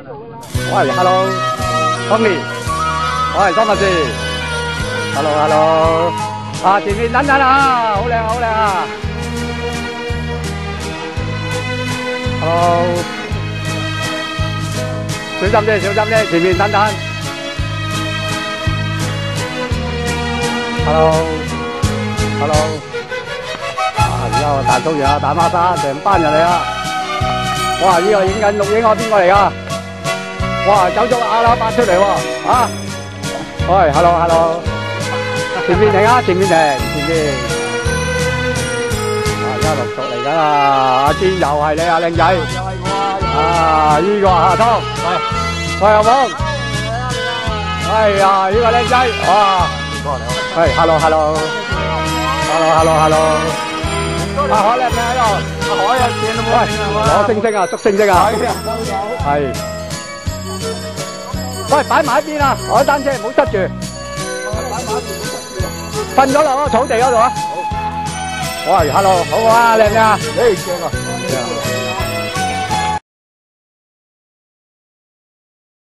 喂，hello，Tony，喂，張博士 ，hello，hello， 啊，前面等等啊，好靚好靚啊 ，hello， 小心啲，小心啲，前面等等 ，hello，hello， 啊，而家我大叔爺啊，大媽生，成班人嚟啊！哇！呢個影緊錄影啊，邊個嚟噶？哇！走咗阿拉伯出嚟喎，啊！喂 ，hello， 前面停啊，前面停，前面。啊！而家陸續嚟緊啊，阿堅又係你啊，靚仔。又係我啊！啊！呢個阿湯，喂，阿鳳。哎呀！呢個靚仔，哇！係 hello。阿海靚唔靚喺度？阿海啊，見到冇？攞星星啊，捉星星啊！係。喂，擺埋一邊啊！我單車唔好塞住。瞓咗落嗰個草地嗰度啊！好。喂 ，hello， 好啊，靚唔靚啊？誒，正啊！